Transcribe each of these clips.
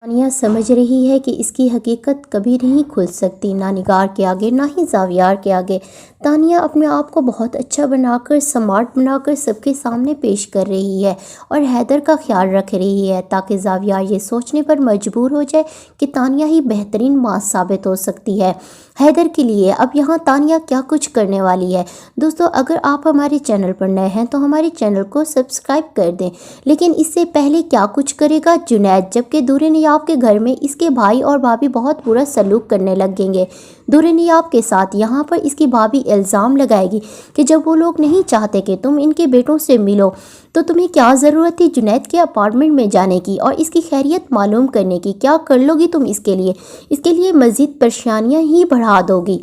तानिया समझ रही है कि इसकी हकीकत कभी नहीं खुल सकती, ना निगार के आगे ना ही ज़ावियार के आगे। तानिया अपने आप को बहुत अच्छा बनाकर, स्मार्ट बनाकर सबके सामने पेश कर रही है और हैदर का ख्याल रख रही है ताकि ज़ावियार ये सोचने पर मजबूर हो जाए कि तानिया ही बेहतरीन मां साबित हो सकती है हैदर के लिए। अब यहाँ तानिया क्या कुछ करने वाली है। दोस्तों, अगर आप हमारे चैनल पर नए हैं तो हमारे चैनल को सब्सक्राइब कर दें। लेकिन इससे पहले क्या कुछ करेगा जुनैद, जबकि दूर नियाब के घर में इसके भाई और भाभी बहुत बुरा सलूक करने लगेंगे दूर नियाब के साथ। यहाँ पर इसकी भाभी इल्ज़ाम लगाएगी कि जब वो लोग नहीं चाहते कि तुम इनके बेटों से मिलो तो तुम्हें क्या ज़रूरत थी जुनैद के अपार्टमेंट में जाने की और इसकी खैरियत मालूम करने की। क्या कर लोगी तुम इसके लिए मज़ीद परेशानियाँ ही बढ़ा दोगी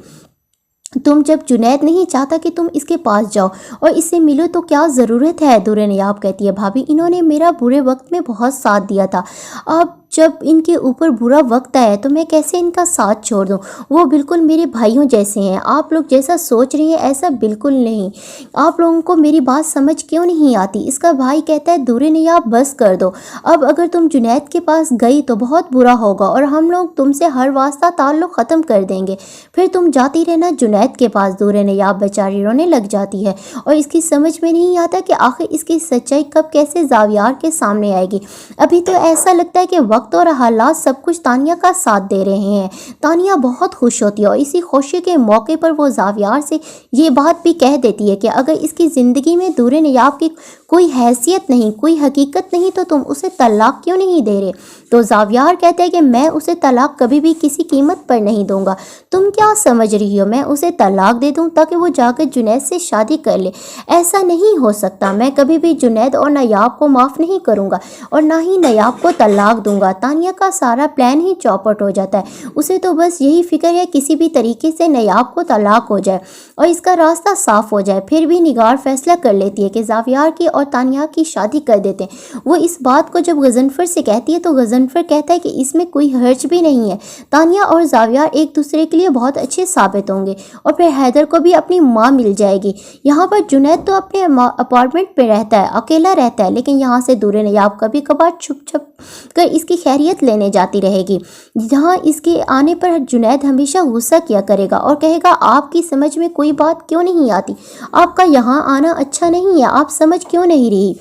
तुम। जब जुनैद नहीं चाहता कि तुम इसके पास जाओ और इससे मिलो तो क्या ज़रूरत है। दूर नियाब कहती है, भाभी इन्होंने मेरा बुरे वक्त में बहुत साथ दिया था, अब जब इनके ऊपर बुरा वक्त आया तो मैं कैसे इनका साथ छोड़ दूं। वो बिल्कुल मेरे भाइयों जैसे हैं। आप लोग जैसा सोच रही हैं ऐसा बिल्कुल नहीं। आप लोगों को मेरी बात समझ क्यों नहीं आती। इसका भाई कहता है, दूर नियाब बस कर दो, अब अगर तुम जुनैद के पास गई तो बहुत बुरा होगा और हम लोग तुमसे हर वास्ता ताल्लुक़ ख़त्म कर देंगे, फिर तुम जाती रहना जुनैद के पास। दूर नियाब बेचारी रोने लग जाती है और इसकी समझ में नहीं आता कि आखिर इसकी सच्चाई कब कैसे ज़ावियार के सामने आएगी। अभी तो ऐसा लगता है कि वक्त और हालात सब कुछ तानिया का साथ दे रहे हैं। तानिया बहुत खुश होती है और इसी खुशी के मौके पर वो ज़ावियार से ये बात भी कह देती है कि अगर इसकी ज़िंदगी में दूर नियाब की कोई हैसियत नहीं, कोई हकीकत नहीं तो तुम उसे तलाक क्यों नहीं दे रहे। तो ज़ावियार कहते हैं कि मैं उसे तलाक कभी भी किसी कीमत पर नहीं दूंगा। तुम क्या समझ रही हो मैं उसे तलाक दे दूं ताकि वो जाकर जुनैद से शादी कर ले। ऐसा नहीं हो सकता। मैं कभी भी जुनैद और नयाब को माफ़ नहीं करूंगा और ना ही नयाब को तलाक दूंगा। तानिया का सारा प्लान ही चौपट हो जाता है। उसे तो बस यही फिक्र है किसी भी तरीके से नयाब को तलाक हो जाए और इसका रास्ता साफ हो जाए। फिर भी निगार फैसला कर लेती है कि ज़ावियार की और तानिया की शादी कर देते हैं। वो इस बात को जब गज़नफ़र से कहती है तो गज़नफ़र कहता है कि इसमें कोई हर्ज भी नहीं है। तानिया और ज़ावियार एक दूसरे के लिए बहुत अच्छे साबित होंगे और फिर हैदर को भी अपनी माँ मिल जाएगी। यहाँ पर जुनैद तो अपने अपार्टमेंट पे रहता है, अकेला रहता है, लेकिन यहाँ से दूर नियाब कभी कभार छुप छुप कर इसकी खैरियत लेने जाती रहेगी। जहाँ इसके आने पर जुनैद हमेशा गुस्सा किया करेगा और कहेगा, आपकी समझ में कोई बात क्यों नहीं आती, आपका यहाँ आना अच्छा नहीं है, आप समझ क्यों नहीं रही।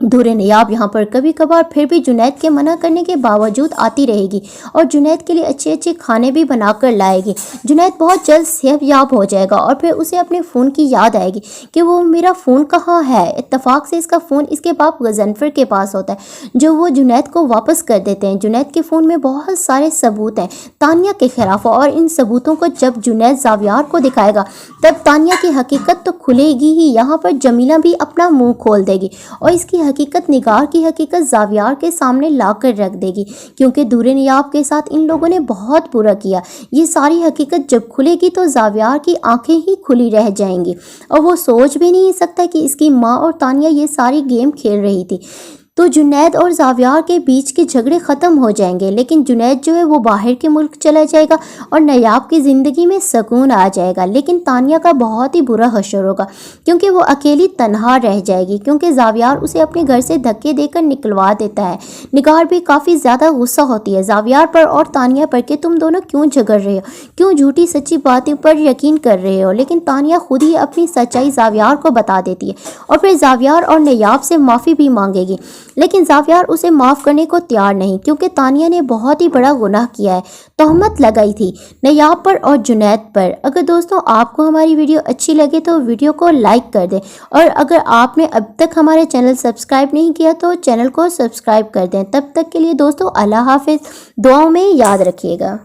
दूर नियाब यहाँ पर कभी कभार फिर भी जुनैद के मना करने के बावजूद आती रहेगी और जुनैद के लिए अच्छे अच्छे खाने भी बनाकर लाएगी। जुनैद बहुत जल्द सेहतयाब हो जाएगा और फिर उसे अपने फ़ोन की याद आएगी कि वो मेरा फ़ोन कहाँ है। इत्तफाक से इसका फ़ोन इसके बाप गज़नफ़र के पास होता है जो वो जुनैद को वापस कर देते हैं। जुनैद के फ़ोन में बहुत सारे सबूत हैं तानिया के ख़िलाफ़ और इन सबूतों को जब जुनैद ज़ावियार को दिखाएगा तब तानिया की हकीकत तो खुलेगी ही। यहाँ पर जमीला भी अपना मुँह खोल देगी और इसकी हकीकत, निगार की हकीकत ज़ावियार के सामने ला कर रख देगी, क्योंकि दूर नियाब के साथ इन लोगों ने बहुत बुरा किया। ये सारी हकीकत जब खुलेगी तो ज़ावियार की आंखें ही खुली रह जाएंगी और वो सोच भी नहीं सकता कि इसकी माँ और तानिया ये सारी गेम खेल रही थी। तो जुनैद और ज़ावियार के बीच के झगड़े ख़त्म हो जाएंगे, लेकिन जुनैद जो है वो बाहर के मुल्क चला जाएगा और नयाब की ज़िंदगी में सुकून आ जाएगा। लेकिन तानिया का बहुत ही बुरा हशर होगा क्योंकि वो अकेली तन्हा रह जाएगी, क्योंकि ज़ावियार उसे अपने घर से धक्के देकर निकलवा देता है। निगार भी काफ़ी ज़्यादा गुस्सा होती है ज़ावियार पर और तानिया पर कि तुम दोनों क्यों झगड़ रहे हो, क्यों झूठी सच्ची बातों पर यकीन कर रहे हो। लेकिन तानिया खुद ही अपनी सच्चाई ज़ावियार को बता देती है और फिर ज़ावियार और नयाब से माफ़ी भी मांगेगी, लेकिन ज़ावियार उसे माफ़ करने को तैयार नहीं, क्योंकि तानिया ने बहुत ही बड़ा गुनाह किया है, तहमत लगाई थी नयाब पर और जुनैद पर। अगर दोस्तों आपको हमारी वीडियो अच्छी लगे तो वीडियो को लाइक कर दें और अगर आपने अब तक हमारे चैनल सब्सक्राइब नहीं किया तो चैनल को सब्सक्राइब कर दें। तब तक के लिए दोस्तों अल्लाह हाफिज़, दुआओं में याद रखिएगा।